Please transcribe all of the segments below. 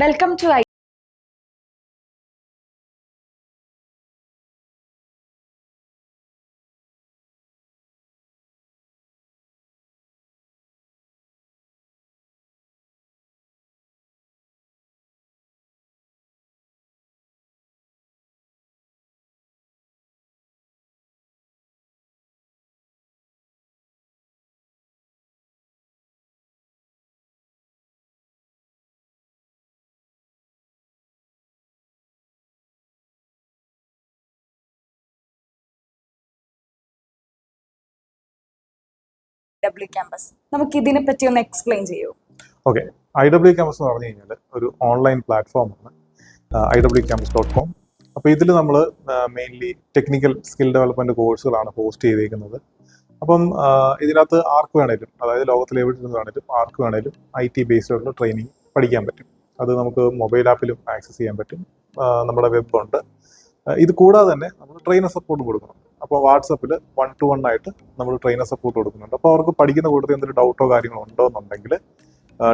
Welcome to IW campus. നമുക്ക് ഇതിനെ പറ്റി ഒന്ന് എക്സ്പ്ലെയിൻ ചെയ്യൂ. ഓക്കെ, IW ക്യാമ്പസ് എന്ന് പറഞ്ഞു കഴിഞ്ഞാൽ ഒരു ഓൺലൈൻ പ്ലാറ്റ്ഫോമാണ് iwcampus.com. അപ്പോൾ ഇതിൽ നമ്മൾ മെയിൻലി ടെക്നിക്കൽ സ്കിൽ ഡെവലപ്മെൻറ്റ് കോഴ്സുകളാണ് ഹോസ്റ്റ് ചെയ്തേക്കുന്നത്. അപ്പം ഇതിനകത്ത് ആർക്ക് വേണേലും, അതായത് ലോകത്തിൽ എവിടെ നിന്ന് വേണേലും ആർക്ക് വേണേലും IT ബേസ്ഡ് ആയിട്ടുള്ള ട്രെയിനിങ് പഠിക്കാൻ പറ്റും. അത് നമുക്ക് മൊബൈൽ ആപ്പിലും ആക്സസ് ചെയ്യാൻ പറ്റും. നമ്മുടെ വെബ് ഉണ്ട്. ഇത് കൂടാതെ തന്നെ നമ്മൾ ട്രെയിനർ സപ്പോർട്ട് കൊടുക്കുന്നുണ്ട്. അപ്പോൾ വാട്സപ്പിൽ 1-to-1 ആയിട്ട് നമ്മൾ ട്രെയിനർ സപ്പോർട്ട് കൊടുക്കുന്നുണ്ട്. അപ്പോൾ അവർക്ക് പഠിക്കുന്ന കൂട്ടത്തിൽ എന്തെങ്കിലും ഡൗട്ടോ കാര്യങ്ങളോ ഉണ്ടോ എന്നുണ്ടെങ്കിൽ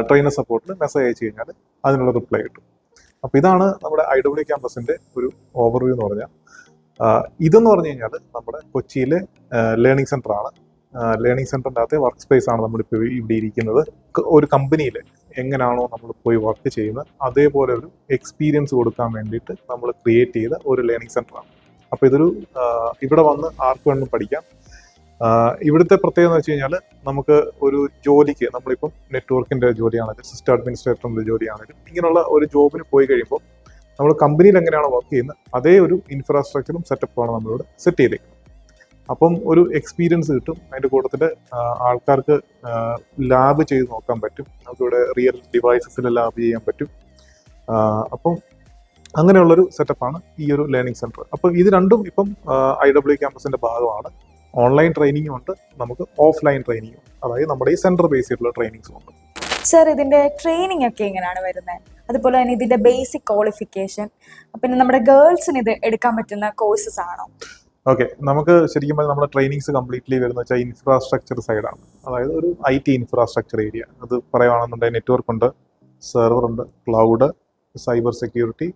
ട്രെയിനർ സപ്പോർട്ടിൽ മെസ്സേജ് അയച്ചു കഴിഞ്ഞാൽ അതിനുള്ള റിപ്ലൈ കിട്ടും. അപ്പോൾ ഇതാണ് നമ്മുടെ IW ക്യാമ്പസിൻ്റെ ഒരു ഓവർവ്യൂ എന്ന് പറഞ്ഞാൽ. ഇതെന്ന് പറഞ്ഞു കഴിഞ്ഞാൽ നമ്മുടെ കൊച്ചിയിലെ ലേണിംഗ് സെൻ്റർ ആണ്. ലേണിംഗ് സെൻ്ററിൻ്റെ അകത്തെ വർക്ക് സ്പേസ് ആണ് നമ്മളിപ്പോൾ ഇവിടെ ഇരിക്കുന്നത്. ഒരു കമ്പനിയിൽ എങ്ങനെയാണോ നമ്മൾ പോയി വർക്ക് ചെയ്യുന്നത് അതേപോലെ ഒരു എക്സ്പീരിയൻസ് കൊടുക്കാൻ വേണ്ടിയിട്ട് നമ്മൾ ക്രിയേറ്റ് ചെയ്ത ഒരു ലേണിംഗ് സെൻ്ററാണ്. അപ്പോൾ ഇതൊരു ഇവിടെ വന്ന് ആർക്ക് വേണമെങ്കിലും പഠിക്കാം. ഇവിടുത്തെ പ്രത്യേകത എന്ന് വെച്ച് കഴിഞ്ഞാൽ നമുക്ക് ഒരു ജോലിക്ക് നമ്മളിപ്പം നെറ്റ്വർക്കിൻ്റെ ജോലിയാണെങ്കിലും സിസ്റ്റം അഡ്മിനിസ്ട്രേറ്ററിൻ്റെ ജോലിയാണെങ്കിലും ഇങ്ങനെയുള്ള ഒരു ജോബിന് പോയി കഴിയുമ്പോൾ നമ്മൾ കമ്പനിയിൽ എങ്ങനെയാണോ വർക്ക് ചെയ്യുന്നത് അതേ ഒരു ഇൻഫ്രാസ്ട്രക്ചറും സെറ്റപ്പാണ് നമ്മളിവിടെ സെറ്റ് ചെയ്തേക്കുന്നത്. അപ്പം ഒരു എക്സ്പീരിയൻസ് കിട്ടും. അതിൻ്റെ കൂട്ടത്തിൽ ആൾക്കാർക്ക് ലാബ് ചെയ്ത് നോക്കാൻ പറ്റും. നമുക്കിവിടെ റിയൽ ഡിവൈസസിൽ ലാബ് ചെയ്യാൻ പറ്റും. അപ്പം അങ്ങനെയുള്ളൊരു സെറ്റപ്പാണ് ഈ ഒരു ലേണിംഗ് സെൻറ്റർ. അപ്പം ഇത് രണ്ടും ഇപ്പം IW ക്യാമ്പസിൻ്റെ ഭാഗമാണ്. ഓൺലൈൻ ട്രെയിനിങ്ങും ഉണ്ട്, നമുക്ക് ഓഫ്ലൈൻ ട്രെയിനിങ്ങും, അതായത് നമ്മുടെ ഈ സെൻറ്റർ ബേസ് ചെയ്തിട്ടുള്ള ട്രെയിനിങ്സും ഉണ്ട്. സർ, ഇതിന്റെ ട്രെയിനിങ് ഒക്കെ എങ്ങനെയാണ് വരുന്നത്? അതുപോലെ തന്നെ ഇതിന്റെ ബേസിക് ക്വാളിഫിക്കേഷൻ, പിന്നെ നമ്മുടെ ഗേൾസിന് ഇത് എടുക്കാൻ പറ്റുന്ന കോഴ്സസ് ആണോ? ഓക്കെ, നമുക്ക് ശരിക്കും പറഞ്ഞാൽ നമ്മുടെ ട്രെയിനിങ്സ് കംപ്ലീറ്റ്ലി വരുന്ന വെച്ചാൽ ഇൻഫ്രാസ്ട്രക്ചർ സൈഡാണ്. അതായത് ഒരു IT ഇൻഫ്രാസ്ട്രക്ചർ ഏരിയ. അത് പറയുകയാണെന്നുണ്ടെങ്കിൽ നെറ്റ്വർക്ക് ഉണ്ട്, സെർവർ ഉണ്ട്, ക്ലൗഡ്, സൈബർ സെക്യൂരിറ്റി,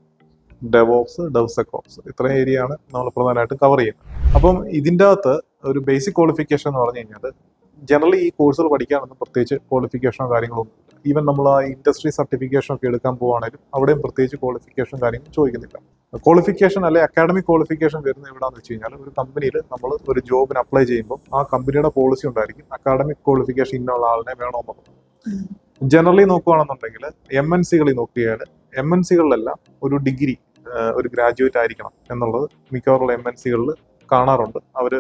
ഡെവോപ്സ്, ഡെവ്സെക്കോപ്സ്, ഇത്രയും ഏരിയ ആണ് നമ്മൾ പ്രധാനമായിട്ടും കവർ ചെയ്യുന്നത്. അപ്പം ഇതിൻ്റെ അകത്ത് ഒരു ബേസിക് ക്വാളിഫിക്കേഷൻ എന്ന് പറഞ്ഞു കഴിഞ്ഞാൽ ജനറലി ഈ കോഴ്സുകൾ പഠിക്കാനൊന്നും പ്രത്യേകിച്ച് ക്വാളിഫിക്കേഷനോ കാര്യങ്ങളൊന്നും ഇല്ല. ഈവൻ നമ്മൾ ആ ഇൻഡസ്ട്രി സർട്ടിഫിക്കേഷൻ ഒക്കെ എടുക്കാൻ പോവുകയാണെങ്കിലും അവിടെയും പ്രത്യേകിച്ച് ക്വാളിഫിക്കേഷൻ കാര്യങ്ങൾ ചോദിക്കുന്നില്ല. ക്വാളിഫിക്കേഷൻ അല്ലെ അക്കാഡമിക് ക്വാളിഫിക്കേഷൻ വരുന്നത് എവിടെയാണെന്ന് വെച്ച് കഴിഞ്ഞാൽ ഒരു കമ്പനിയിൽ നമ്മൾ ഒരു ജോബിന് അപ്ലൈ ചെയ്യുമ്പോൾ ആ കമ്പനിയുടെ പോളിസി ഉണ്ടായിരിക്കും അക്കാഡമിക് ക്വാളിഫിക്കേഷൻ ഇന്നുള്ള ആളിനെ വേണമെന്നുള്ളത്. ജനറലി നോക്കുകയാണെന്നുണ്ടെങ്കിൽ MNC-കളിൽ നോക്കിയാൽ MNC-കളിലെല്ലാം ഒരു ഡിഗ്രി, ഒരു ഗ്രാജുവേറ്റ് ആയിരിക്കണം എന്നുള്ളത് മിക്കവാറുള്ള MNC-കളിൽ കാണാറുണ്ട്. അവർ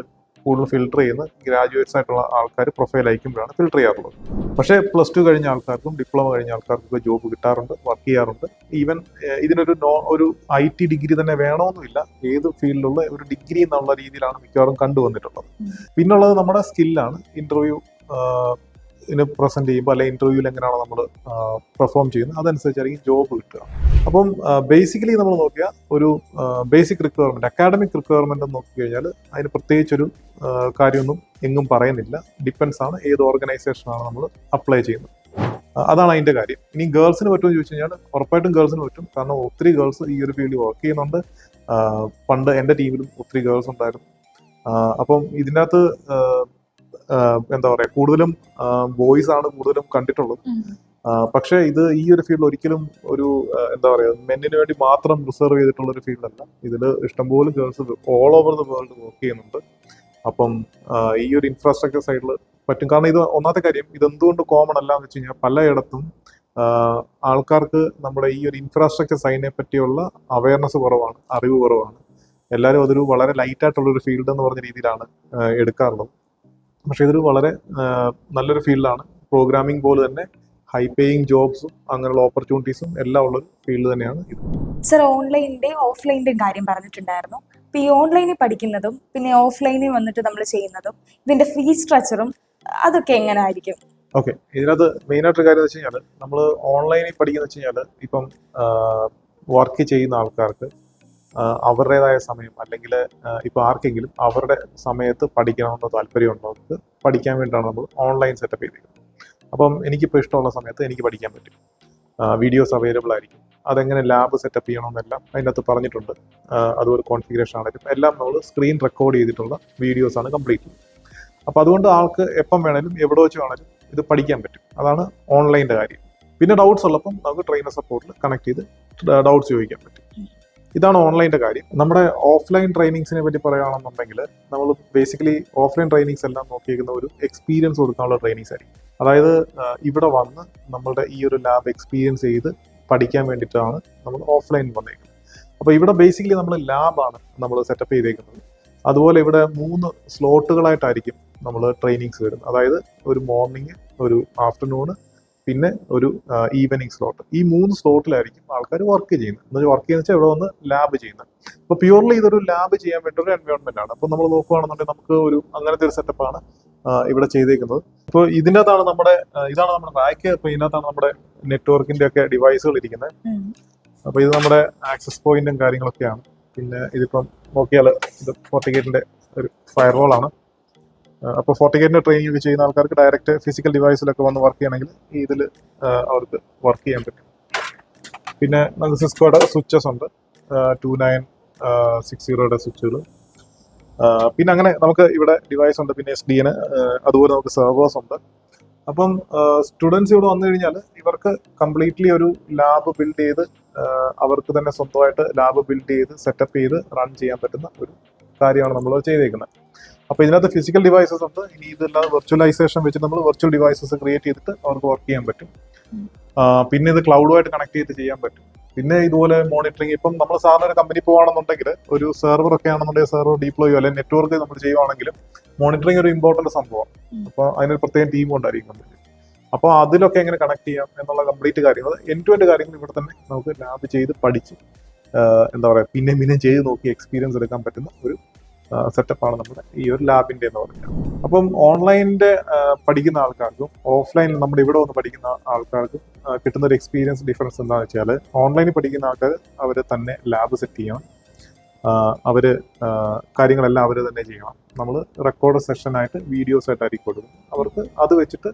കൂടുതൽ ഫിൽട്ടർ ചെയ്യുന്ന ഗ്രാജുവേറ്റ്സ് ആയിട്ടുള്ള ആൾക്കാർ പ്രൊഫൈൽ അയക്കുമ്പോഴാണ് ഫിൽട്ടർ ചെയ്യാറുള്ളത്. പക്ഷേ +2 കഴിഞ്ഞ ആൾക്കാർക്കും ഡിപ്ലോമ കഴിഞ്ഞ ആൾക്കാർക്കൊക്കെ ജോബ് കിട്ടാറുണ്ട്, വർക്ക് ചെയ്യാറുണ്ട്. ഈവൻ ഇതിനൊരു ഒരു IT ഡിഗ്രി തന്നെ വേണമെന്നില്ല, ഏത് ഫീൽഡിലുള്ള ഒരു ഡിഗ്രി എന്നുള്ള രീതിയിലാണ് മിക്കവാറും കണ്ടുവന്നിട്ടുള്ളത്. പിന്നുള്ളത് നമ്മുടെ സ്കില്ലാണ്. ഇൻ്റർവ്യൂ പ്രസന്റ് ചെയ്യുമ്പോൾ അല്ലെങ്കിൽ ഇൻ്റർവ്യൂവിൽ എങ്ങനെയാണോ നമ്മൾ പെർഫോം ചെയ്യുന്നത് അതനുസരിച്ചായിരിക്കും ജോബ് കിട്ടുക. അപ്പം ബേസിക്കലി നമ്മൾ നോക്കിയാൽ ഒരു ബേസിക് റിക്വയർമെൻറ്റ്, അക്കാഡമിക് റിക്വയർമെൻറ്റ് എന്ന് നോക്കിക്കഴിഞ്ഞാൽ അതിന് പ്രത്യേകിച്ചൊരു കാര്യമൊന്നും എങ്ങും പറയുന്നില്ല. ഡിപ്പെൻസ് ആണ് ഏത് ഓർഗനൈസേഷനാണ് നമ്മൾ അപ്ലൈ ചെയ്യുന്നത്, അതാണ് അതിൻ്റെ കാര്യം. ഇനി ഗേൾസിന് പറ്റുമെന്ന് ചോദിച്ചു കഴിഞ്ഞാൽ ഉറപ്പായിട്ടും ഗേൾസിന് പറ്റും. കാരണം ഒത്തിരി ഗേൾസ് ഈ ഒരു ഫീൽഡിൽ വർക്ക് ചെയ്യുന്നുണ്ട്. പണ്ട് എൻ്റെ ടീമിലും ഒത്തിരി ഗേൾസ് ഉണ്ടായിരുന്നു. അപ്പം ഇതിനകത്ത് എന്താ പറയുക, കൂടുതലും ബോയ്സ് ആണ് കൂടുതലും കണ്ടിട്ടുള്ളത്. പക്ഷേ ഇത് ഈ ഒരു ഫീൽഡ് ഒരിക്കലും ഒരു എന്താ പറയുക മെന്നിന് വേണ്ടി മാത്രം റിസർവ് ചെയ്തിട്ടുള്ള ഒരു ഫീൽഡല്ല. ഇതിൽ ഇഷ്ടംപോലെ girls all over the world work ചെയ്യുന്നുണ്ട്. അപ്പം ഈ ഒരു ഇൻഫ്രാസ്ട്രക്ചർ സൈഡിൽ പറ്റും. കാരണം ഇത് ഒന്നാമത്തെ കാര്യം, ഇതെന്തുകൊണ്ട് കോമൺ അല്ല എന്ന് വെച്ച് കഴിഞ്ഞാൽ പലയിടത്തും ആൾക്കാർക്ക് നമ്മുടെ ഈ ഒരു ഇൻഫ്രാസ്ട്രക്ചർ സൈഡിനെ പറ്റിയുള്ള അവയർനെസ് കുറവാണ്, അറിവ് കുറവാണ്. എല്ലാവരും അതൊരു വളരെ ലൈറ്റായിട്ടുള്ളൊരു ഫീൽഡ് എന്ന് പറഞ്ഞ രീതിയിലാണ് എടുക്കാറുള്ളത്. പക്ഷേ ഇതൊരു വളരെ നല്ലൊരു ഫീൽഡാണ്. പ്രോഗ്രാമിംഗ് പോലെ തന്നെ ഹൈ പേയിങ് ജോബ്സും അങ്ങനെയുള്ള ഓപ്പർച്യൂണിറ്റീസും എല്ലാം ഉള്ളൊരു ഫീൽഡ് തന്നെയാണ് ഇത്. സർ, ഓൺലൈനിന്റെയും ഓഫ്ലൈനിന്റെയും കാര്യം പറഞ്ഞിട്ടുണ്ടായിരുന്നു. ഇപ്പൊ ഈ ഓൺലൈനിൽ പഠിക്കുന്നതും പിന്നെ ഓഫ്ലൈനിൽ വന്നിട്ട് നമ്മൾ ചെയ്യുന്നതും ഇതിന്റെ ഫീസ് സ്ട്രക്ചറും അതൊക്കെ എങ്ങനെ ആയിരിക്കും? ഓക്കെ, ഇതിനകത്ത് മെയിനായിട്ടൊരു കാര്യം എന്ന് വെച്ച് കഴിഞ്ഞാൽ നമ്മൾ ഓൺലൈനിൽ പഠിക്കുന്ന വെച്ച് കഴിഞ്ഞാൽ ഇപ്പം വർക്ക് ചെയ്യുന്ന ആൾക്കാർക്ക് അവരുടേതായ സമയം, അല്ലെങ്കിൽ ഇപ്പോൾ ആർക്കെങ്കിലും അവരുടെ സമയത്ത് പഠിക്കണമെന്ന് താല്പര്യമുള്ളവർക്ക് പഠിക്കാൻ വേണ്ടിയിട്ടാണ് നമ്മൾ ഓൺലൈൻ സെറ്റപ്പ് ചെയ്തിരിക്കുന്നത്. അപ്പം എനിക്കിപ്പോൾ ഇഷ്ടമുള്ള സമയത്ത് എനിക്ക് പഠിക്കാൻ പറ്റും. വീഡിയോസ് അവൈലബിൾ ആയിരിക്കും. അതെങ്ങനെ ലാബ് സെറ്റപ്പ് ചെയ്യണമെന്നെല്ലാം അതിനകത്ത് പറഞ്ഞിട്ടുണ്ട്. അതുപോലെ കോൺഫിഗറേഷൻ ആണെങ്കിലും എല്ലാം നമ്മൾ സ്ക്രീൻ റെക്കോർഡ് ചെയ്തിട്ടുള്ള വീഡിയോസ് ആണ് കംപ്ലീറ്റ്. അപ്പോൾ അതുകൊണ്ട് ആൾക്ക് എപ്പം വേണേലും എവിടെ വെച്ച് വേണേലും ഇത് പഠിക്കാൻ പറ്റും. അതാണ് ഓൺലൈൻ്റെ കാര്യം. പിന്നെ ഡൗട്ട്സ് ഉള്ളപ്പം നമുക്ക് ട്രെയിനർ സപ്പോർട്ടിൽ കണക്ട് ചെയ്ത് ഡൗട്ട്സ് ചോദിക്കാൻ പറ്റും. ഇതാണ് ഓൺലൈൻ്റെ കാര്യം. നമ്മുടെ ഓഫ്ലൈൻ ട്രെയിനിങ്സിനെ പറ്റി പറയുകയാണെന്നുണ്ടെങ്കിൽ നമ്മൾ ബേസിക്കലി ഓഫ്ലൈൻ ട്രെയിനിങ്സ് എല്ലാം നോക്കിയിരിക്കുന്ന ഒരു എക്സ്പീരിയൻസ് കൊടുക്കാനുള്ള ട്രെയിനിങ്സ് ആയിരിക്കും. അതായത് ഇവിടെ വന്ന് നമ്മളുടെ ഈ ഒരു ലാബ് എക്സ്പീരിയൻസ് ചെയ്ത് പഠിക്കാൻ വേണ്ടിയിട്ടാണ് നമ്മൾ ഓഫ്ലൈൻ വന്നേക്കുന്നത്. അപ്പോൾ ഇവിടെ ബേസിക്കലി നമ്മൾ ലാബാണ് നമ്മൾ സെറ്റപ്പ് ചെയ്തേക്കുന്നത്. അതുപോലെ ഇവിടെ 3 സ്ലോട്ടുകളായിട്ടായിരിക്കും നമ്മൾ ട്രെയിനിങ്സ് വരുന്നത്. അതായത് ഒരു മോർണിംഗ്, ഒരു ആഫ്റ്റർനൂണ്, പിന്നെ ഒരു ഈവനിങ് സ്ലോട്ട്. ഈ 3 സ്ലോട്ടിലായിരിക്കും ആൾക്കാർ വർക്ക് ചെയ്യുന്നത്. എന്നുവെച്ചാൽ വർക്ക് ചെയ്യുന്ന വെച്ചാൽ ഇവിടെ വന്ന് ലാബ് ചെയ്യുന്നത്. അപ്പോൾ പ്യൂർലി ഇതൊരു ലാബ് ചെയ്യാൻ വേണ്ടി ഒരു എൻവയോൺമെന്റ് ആണ്. അപ്പോൾ നമ്മൾ നോക്കുകയാണെന്നുണ്ടെങ്കിൽ നമുക്ക് ഒരു അങ്ങനത്തെ ഒരു സെറ്റപ്പാണ് ഇവിടെ ചെയ്തേക്കുന്നത്. ഇപ്പോൾ ഇതിനകത്താണ് ഇതാണ് നമ്മുടെ റാക്ക്. അപ്പോൾ ഇതിനകത്താണ് നമ്മുടെ നെറ്റ്വർക്കിന്റെ ഒക്കെ ഡിവൈസുകൾ ഇരിക്കുന്നത്. അപ്പോൾ ഇത് നമ്മുടെ ആക്സസ് പോയിന്റും കാര്യങ്ങളൊക്കെയാണ്. പിന്നെ ഇതിപ്പം നോക്കിയാൽ ഇത് ഫോർട്ടിഗേറ്റിന്റെ ഒരു ഫയർവാൾ ആണ്. അപ്പോൾ ഫോർട്ടിഗേറ്റിന്റെ ട്രെയിനിങ് ഒക്കെ ചെയ്യുന്ന ആൾക്കാർക്ക് ഡയറക്റ്റ് ഫിസിക്കൽ ഡിവൈസിലൊക്കെ വന്ന് വർക്ക് ചെയ്യണമെങ്കിൽ ഇതിൽ അവർക്ക് വർക്ക് ചെയ്യാൻ പറ്റും. പിന്നെ നമുക്ക് സിസ്കോയുടെ സ്വിച്ചസ് ഉണ്ട്, 2960 സ്വിച്ചുകൾ. പിന്നെ അങ്ങനെ നമുക്ക് ഇവിടെ ഡിവൈസ് ഉണ്ട്. പിന്നെ SDN, അതുപോലെ നമുക്ക് സെർവേഴ്സ് ഉണ്ട്. അപ്പം സ്റ്റുഡൻസ് ഇവിടെ വന്നു കഴിഞ്ഞാൽ ഇവർക്ക് കംപ്ലീറ്റ്ലി ഒരു ലാബ് ബിൽഡ് ചെയ്ത് അവർക്ക് തന്നെ സ്വന്തമായിട്ട് ലാബ് ബിൽഡ് ചെയ്ത് സെറ്റപ്പ് ചെയ്ത് റൺ ചെയ്യാൻ പറ്റുന്ന ഒരു കാര്യമാണ് നമ്മൾ ചെയ്തേക്കുന്നത്. അപ്പോൾ ഇതിനകത്ത് ഫിസിക്കൽ ഡിവൈസസ് ഉണ്ട്. ഇനി ഇതെല്ലാം വെർച്വലൈസേഷൻ വെച്ചിട്ട് നമ്മൾ വെർച്വൽ ഡിവൈസസ് ക്രിയേറ്റ് ചെയ്തിട്ട് അവർക്ക് വർക്ക് ചെയ്യാൻ പറ്റും. പിന്നെ ഇത് ക്ലൗഡുമായിട്ട് കണക്ട് ചെയ്ത് ചെയ്യാൻ പറ്റും. പിന്നെ ഇതുപോലെ മോണിറ്ററിങ്, ഇപ്പം നമ്മൾ സാധാരണ ഒരു കമ്പനി പോകുകയാണെന്നുണ്ടെങ്കിൽ ഒരു സെർവർ ഒക്കെ ആണെന്നുണ്ടെങ്കിൽ സെർവർ ഡീപ്ലോയ് ചെയ്യുക, അല്ലെങ്കിൽ നെറ്റ്വർക്ക് നമ്മൾ ചെയ്യുവാണെങ്കിലും മോണിറ്ററിങ് ഒരു ഇമ്പോർട്ടന്റ് സംഭവം. അപ്പോൾ അതിനൊരു പ്രത്യേകം ടീം ഉണ്ടായിരിക്കും കമ്പനി. അപ്പോൾ അതിലൊക്കെ എങ്ങനെ കണക്ട് ചെയ്യാം എന്നുള്ള കംപ്ലീറ്റ് കാര്യങ്ങൾ, എൻഡ് ടു എൻഡ് കാര്യങ്ങൾ ഇവിടെ തന്നെ നമുക്ക് ലാബ് ചെയ്ത് പഠിച്ച് എന്താ പറയുക പിന്നെയും ചെയ്ത് നോക്കി എക്സ്പീരിയൻസ് എടുക്കാൻ പറ്റുന്ന ഒരു സെറ്റപ്പാണ് നമ്മുടെ ഈ ഒരു ലാബിന്റെ എന്ന് പറയുന്നത്. അപ്പം ഓൺലൈനിന്റെ പഠിക്കുന്ന ആൾക്കാർക്കും ഓഫ്ലൈനിൽ നമ്മുടെ ഇവിടെ വന്ന് പഠിക്കുന്ന ആൾക്കാർക്കും കിട്ടുന്ന ഒരു എക്സ്പീരിയൻസ് ഡിഫറൻസ് എന്താണെന്ന് വെച്ചാൽ, ഓൺലൈനിൽ പഠിക്കുന്ന ആൾക്കാർ അവർ തന്നെ ലാബ് സെറ്റ് ചെയ്യണം. അവർ കാര്യങ്ങളെല്ലാം അവർ തന്നെ ചെയ്യണം. നമ്മൾ റെക്കോർഡ് സെഷനായിട്ട് വീഡിയോസ് ആയിട്ടായിരിക്കും കൊടുക്കും. അവർക്ക് അത് വെച്ചിട്ട്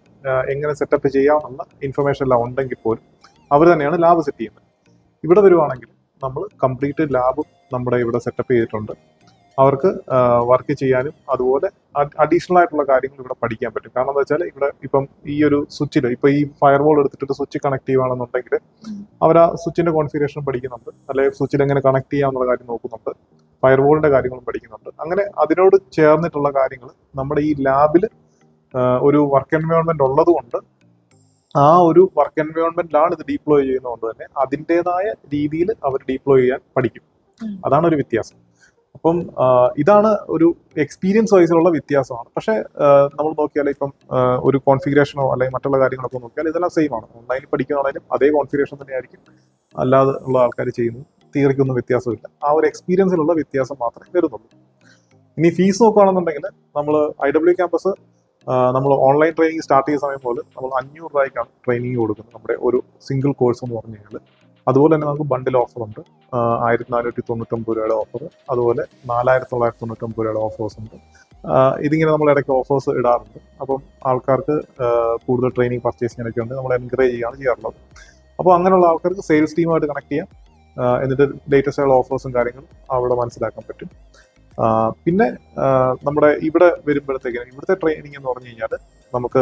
എങ്ങനെ സെറ്റപ്പ് ചെയ്യാമെന്നുള്ള ഇൻഫർമേഷൻ എല്ലാം ഉണ്ടെങ്കിൽ പോലും അവർ തന്നെയാണ് ലാബ് സെറ്റ് ചെയ്യുന്നത്. ഇവിടെ വരുവാണെങ്കിൽ നമ്മൾ കംപ്ലീറ്റ് ലാബും നമ്മുടെ ഇവിടെ സെറ്റപ്പ് ചെയ്തിട്ടുണ്ട്. അവർക്ക് വർക്ക് ചെയ്യാനും അതുപോലെ അഡീഷണൽ ആയിട്ടുള്ള കാര്യങ്ങൾ ഇവിടെ പഠിക്കാൻ പറ്റും. കാരണം എന്താ വെച്ചാൽ ഇവിടെ ഇപ്പം ഈ ഒരു സ്വിച്ചിൽ ഇപ്പം ഈ ഫയർവാൾ എടുത്തിട്ട് സ്വിച്ച് കണക്ട് ചെയ്യുകയാണെന്നുണ്ടെങ്കിൽ അവർ ആ സ്വിച്ചിന്റെ കോൺഫിഗറേഷൻ പഠിക്കുന്നുണ്ട്, അല്ലെങ്കിൽ സ്വിച്ചിൽ എങ്ങനെ കണക്ട് ചെയ്യാന്നുള്ള കാര്യം നോക്കുന്നുണ്ട്, ഫയർവാളിന്റെ കാര്യങ്ങളും പഠിക്കുന്നുണ്ട്. അങ്ങനെ അതിനോട് ചേർന്നിട്ടുള്ള കാര്യങ്ങൾ നമ്മുടെ ഈ ലാബിൽ ഒരു വർക്ക് എൻവയോൺമെന്റ് ഉള്ളത് കൊണ്ട് ആ ഒരു വർക്ക് എൻവയോൺമെന്റിലാണ് ഇത് ഡീപ്ലോയ് ചെയ്യുന്നതുകൊണ്ട് തന്നെ അതിൻ്റെതായ രീതിയിൽ അവർ ഡീപ്ലോയ് ചെയ്യാൻ പഠിക്കും. അതാണ് ഒരു വ്യത്യാസം. അപ്പം ഇതാണ് ഒരു എക്സ്പീരിയൻസ് വൈസിലുള്ള വ്യത്യാസമാണ്. പക്ഷേ നമ്മൾ നോക്കിയാൽ ഇപ്പം ഒരു കോൺഫിഗറേഷനോ അല്ലെങ്കിൽ മറ്റുള്ള കാര്യങ്ങളൊക്കെ നോക്കിയാൽ ഇതെല്ലാം സെയിം ആണ്. ഓൺലൈനിൽ പഠിക്കുകയാണെങ്കിലും അതേ കോൺഫിഗറേഷൻ തന്നെയായിരിക്കും അല്ലാതെ ഉള്ള ആൾക്കാർ ചെയ്യുന്നത്. തിയറിക്കൊന്നും വ്യത്യാസമില്ല. ആ ഒരു എക്സ്പീരിയൻസിലുള്ള വ്യത്യാസം മാത്രമേ വരുന്നുള്ളൂ. ഇനി ഫീസ് നോക്കുകയാണെന്നുണ്ടെങ്കിൽ നമ്മൾ IW ക്യാമ്പസ് നമ്മൾ ഓൺലൈൻ ട്രെയിനിങ് സ്റ്റാർട്ട് ചെയ്യുന്ന സമയം പോലെ നമ്മൾ 500 രൂപയ്ക്കാണ് ട്രെയിനിങ് കൊടുക്കുന്നത് നമ്മുടെ ഒരു സിംഗിൾ കോഴ്സ് എന്ന് പറഞ്ഞു കഴിഞ്ഞാൽ. അതുപോലെ തന്നെ നമുക്ക് ബണ്ടിൽ ഓഫർ ഉണ്ട്, 1499 രൂപയുടെ ഓഫർ, അതുപോലെ 4999 രൂപയുടെ ഓഫേഴ്സ് ഉണ്ട്. ഇതിങ്ങനെ നമ്മൾ ഇടയ്ക്ക് ഓഫേഴ്സ് ഇടാറുണ്ട്. അപ്പം ആൾക്കാർക്ക് കൂടുതൽ ട്രെയിനിങ് പർച്ചേസ് ചെയ്യാനൊക്കെ ഉണ്ട്, നമ്മൾ എൻകറേജ് ചെയ്യാണ് ചെയ്യാറുള്ളത്. അപ്പോൾ അങ്ങനെയുള്ള ആൾക്കാർക്ക് സെയിൽസ് ടീമായിട്ട് കണക്ട് ചെയ്യാം. എന്നിട്ട് ലേറ്റസ്റ്റ് ആയുള്ള ഓഫേഴ്സും കാര്യങ്ങളും അവിടെ മനസ്സിലാക്കാൻ പറ്റും. പിന്നെ നമ്മുടെ ഇവിടെ വരുമ്പോഴത്തേക്ക് ഇവിടുത്തെ ട്രെയിനിങ് എന്ന് പറഞ്ഞു കഴിഞ്ഞാൽ നമുക്ക്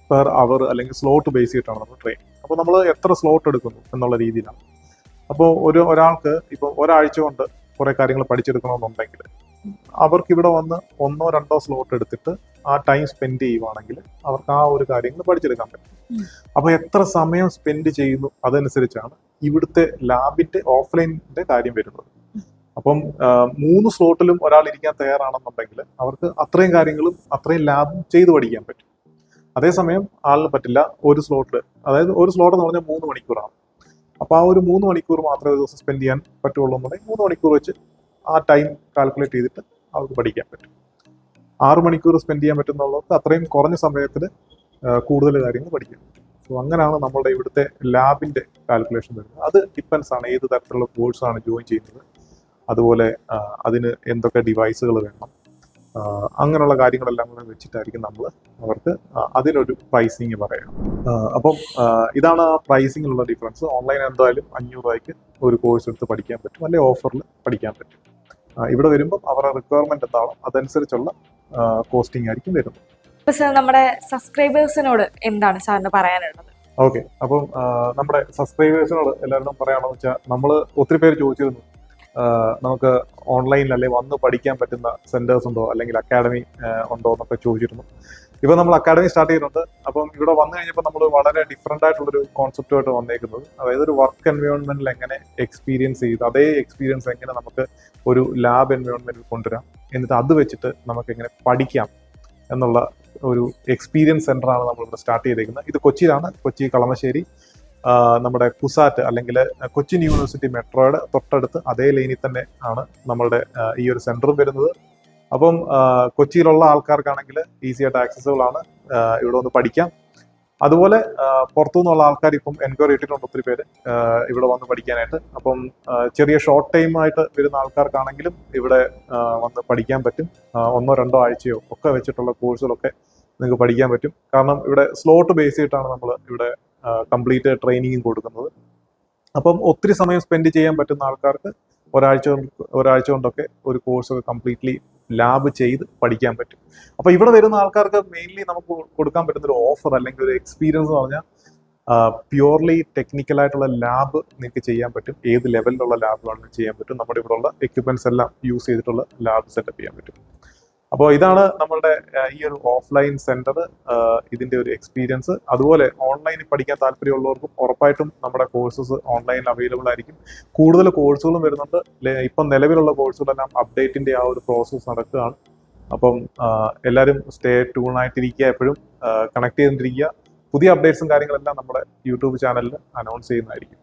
പെർ അവർ അല്ലെങ്കിൽ സ്ലോട്ട് ബേസ് ചെയ്തിട്ടാണ് നമ്മൾ ട്രെയിനിങ്. അപ്പോൾ നമ്മൾ എത്ര സ്ലോട്ട് എടുക്കുന്നു എന്നുള്ള രീതിയിലാണ്. അപ്പോൾ ഒരാൾക്ക് ഇപ്പോൾ ഒരാഴ്ച കൊണ്ട് കുറേ കാര്യങ്ങൾ പഠിച്ചെടുക്കണമെന്നുണ്ടെങ്കിൽ അവർക്ക് ഇവിടെ വന്ന് 1 or 2 സ്ലോട്ട് എടുത്തിട്ട് ആ ടൈം സ്പെൻഡ് ചെയ്യുവാണെങ്കിൽ അവർക്ക് ആ ഒരു കാര്യങ്ങൾ പഠിച്ചെടുക്കാൻ പറ്റും. അപ്പോൾ എത്ര സമയം സ്പെൻഡ് ചെയ്യുന്നു അതനുസരിച്ചാണ് ഇവിടുത്തെ ലാബിന്റെ ഓഫ്ലൈനിന്റെ കാര്യം വരുന്നത്. അപ്പം 3 സ്ലോട്ടിലും ഒരാൾ ഇരിക്കാൻ തയ്യാറാണെന്നുണ്ടെങ്കിൽ അവർക്ക് അത്രയും കാര്യങ്ങളും അത്രയും ലാബും ചെയ്ത് പഠിക്കാൻ പറ്റും. അതേസമയം ആളിന് പറ്റില്ല ഒരു സ്ലോട്ടിൽ, അതായത് ഒരു സ്ലോട്ട് എന്ന് പറഞ്ഞാൽ 3 മണിക്കൂറാണ്. അപ്പോൾ ആ ഒരു 3 മണിക്കൂർ മാത്രമേ ഒരു ദിവസം സ്പെൻഡ് ചെയ്യാൻ പറ്റുള്ളൂ എന്നുണ്ടെങ്കിൽ 3 മണിക്കൂർ വെച്ച് ആ ടൈം കാൽക്കുലേറ്റ് ചെയ്തിട്ട് അവർക്ക് പഠിക്കാൻ പറ്റും. 6 മണിക്കൂർ സ്പെൻഡ് ചെയ്യാൻ പറ്റുന്നുള്ളവർക്ക് അത്രയും കുറഞ്ഞ സമയത്തിൽ കൂടുതൽ കാര്യങ്ങൾ പഠിക്കാൻ പറ്റും. സോ അങ്ങനെയാണ് നമ്മളുടെ ഇവിടുത്തെ ലാബിന്റെ കാൽക്കുലേഷൻ വരുന്നത്. അത് ഡിപ്പെൻസ് ആണ് ഏത് തരത്തിലുള്ള കോഴ്സാണ് ജോയിൻ ചെയ്യുന്നത്, അതുപോലെ അതിന് എന്തൊക്കെ ഡിവൈസുകൾ വേണം, അങ്ങനെയുള്ള കാര്യങ്ങളെല്ലാം കൂടെ വെച്ചിട്ടായിരിക്കും നമ്മൾ അവർക്ക് അതിനൊരു പ്രൈസിങ് പറയാം. അപ്പം ഇതാണ് ആ പ്രൈസിങ്ങിലുള്ള ഡിഫറൻസ്. ഓൺലൈൻ എന്തായാലും 500 രൂപയ്ക്ക് ഒരു കോഴ്സ് എടുത്ത് പഠിക്കാൻ പറ്റും, അല്ലെങ്കിൽ ഓഫറിൽ പഠിക്കാൻ പറ്റും. ഇവിടെ വരുമ്പം അവരുടെ റിക്വയർമെന്റ് എന്താണോ അതനുസരിച്ചുള്ള കോസ്റ്റിംഗ് ആയിരിക്കും വരുന്നത്. ഇപ്പൊ സാർ നമ്മുടെ സബ്സ്ക്രൈബേഴ്സിനോട് എന്താണ് സാറിന് പറയാനുള്ളത്? ഓക്കെ, അപ്പം നമ്മുടെ സബ്സ്ക്രൈബേഴ്സിനോട് എല്ലാവരോടും പറയാണെന്ന് വെച്ചാൽ, നമ്മൾ ഒത്തിരി പേര് ചോദിച്ചിരുന്നു നമുക്ക് ഓൺലൈനിൽ അല്ലെങ്കിൽ വന്ന് പഠിക്കാൻ പറ്റുന്ന സെന്റേഴ്സ് ഉണ്ടോ അല്ലെങ്കിൽ അക്കാഡമി ഉണ്ടോ എന്നൊക്കെ ചോദിച്ചിരുന്നു. ഇപ്പം നമ്മൾ അക്കാഡമി സ്റ്റാർട്ട് ചെയ്തിട്ടുണ്ട്. അപ്പം ഇവിടെ വന്നു കഴിഞ്ഞപ്പോൾ നമ്മൾ വളരെ ഡിഫറെൻ്റ് ആയിട്ടുള്ളൊരു കോൺസെപ്റ്റുമായിട്ട് വന്നേക്കുന്നത്, അതായത് ഒരു വർക്ക് എൻവയോൺമെന്റിൽ എങ്ങനെ എക്സ്പീരിയൻസ് ചെയ്ത് അതേ എക്സ്പീരിയൻസ് എങ്ങനെ നമുക്ക് ഒരു ലാബ് എൻവയോൺമെന്റിൽ കൊണ്ടുവരാം, എന്നിട്ട് അത് വെച്ചിട്ട് നമുക്ക് എങ്ങനെ പഠിക്കാം എന്നുള്ള ഒരു എക്സ്പീരിയൻസ് സെന്ററാണ് നമ്മളിവിടെ സ്റ്റാർട്ട് ചെയ്തേക്കുന്നത്. ഇത് കൊച്ചിയിലാണ്, കൊച്ചി കളമശ്ശേരി നമ്മുടെ കുസാറ്റ് അല്ലെങ്കിൽ കൊച്ചിൻ യൂണിവേഴ്സിറ്റി മെട്രോയുടെ തൊട്ടടുത്ത് അതേ ലൈനിൽ തന്നെ ആണ് നമ്മളുടെ ഈ ഒരു സെന്ററും വരുന്നത്. അപ്പം കൊച്ചിയിലുള്ള ആൾക്കാർക്കാണെങ്കിൽ ഈസി ആയിട്ട് ആക്സസിബിൾ ആണ്, ഇവിടെ വന്ന് പഠിക്കാം. അതുപോലെ പുറത്തുനിന്നുള്ള ആൾക്കാർ ഇപ്പം എൻക്വയറി ഇട്ടിട്ടുണ്ട് ഒത്തിരി പേര് ഇവിടെ വന്ന് പഠിക്കാനായിട്ട്. അപ്പം ചെറിയ ഷോർട്ട് ടൈം ആയിട്ട് വരുന്ന ആൾക്കാർക്കാണെങ്കിലും ഇവിടെ വന്ന് പഠിക്കാൻ പറ്റും. 1-2 ആഴ്ചയോ ഒക്കെ വെച്ചിട്ടുള്ള കോഴ്സുകളൊക്കെ നിങ്ങൾക്ക് പഠിക്കാൻ പറ്റും. കാരണം ഇവിടെ സ്ലോട്ട് ബേസ് ചെയ്തിട്ടാണ് നമ്മൾ ഇവിടെ കംപ്ലീറ്റ് ട്രെയിനിങ്ങും കൊടുക്കുന്നത്. അപ്പം ഒത്തിരി സമയം സ്പെൻഡ് ചെയ്യാൻ പറ്റുന്ന ആൾക്കാർക്ക് ഒരാഴ്ച കൊണ്ടൊക്കെ ഒരു കോഴ്സ് കംപ്ലീറ്റ്ലി ലാബ് ചെയ്ത് പഠിക്കാൻ പറ്റും. അപ്പോൾ ഇവിടെ വരുന്ന ആൾക്കാർക്ക് മെയിൻലി നമുക്ക് കൊടുക്കാൻ പറ്റുന്ന ഒരു ഓഫർ അല്ലെങ്കിൽ ഒരു എക്സ്പീരിയൻസ് എന്ന് പറഞ്ഞാൽ പ്യുവർലി ടെക്നിക്കലായിട്ടുള്ള ലാബ് നിങ്ങൾക്ക് ചെയ്യാൻ പറ്റും. ഏത് ലെവലിലുള്ള ലാബ് വേണമെങ്കിലും ചെയ്യാൻ പറ്റും. നമ്മുടെ ഇവിടെയുള്ള എക്യുപ്മെന്റ്സ് എല്ലാം യൂസ് ചെയ്തിട്ടുള്ള ലാബ് സെറ്റപ്പ് ചെയ്യാൻ പറ്റും. അപ്പോൾ ഇതാണ് നമ്മളുടെ ഈ ഒരു ഓഫ്ലൈൻ സെന്റർ, ഇതിന്റെ ഒരു എക്സ്പീരിയൻസ്. അതുപോലെ ഓൺലൈനിൽ പഠിക്കാൻ താല്പര്യമുള്ളവർക്കും ഉറപ്പായിട്ടും നമ്മുടെ കോഴ്സസ് ഓൺലൈനിൽ അവൈലബിൾ ആയിരിക്കും. കൂടുതൽ കോഴ്സുകളും വരുന്നുണ്ട്. ഇപ്പം നിലവിലുള്ള കോഴ്സുകളെല്ലാം അപ്ഡേറ്റിന്റെ ആ ഒരു പ്രോസസ്സ് നടക്കുകയാണ്. അപ്പം എല്ലാവരും സ്റ്റേ ട്യൂൺ ആയിട്ടിരിക്കുക, എപ്പോഴും കണക്ട് ചെയ്തിട്ടിരിക്കുക. പുതിയ അപ്ഡേറ്റ്സും കാര്യങ്ങളെല്ലാം നമ്മുടെ യൂട്യൂബ് ചാനലിൽ അനൗൺസ് ചെയ്യുന്നതായിരിക്കും.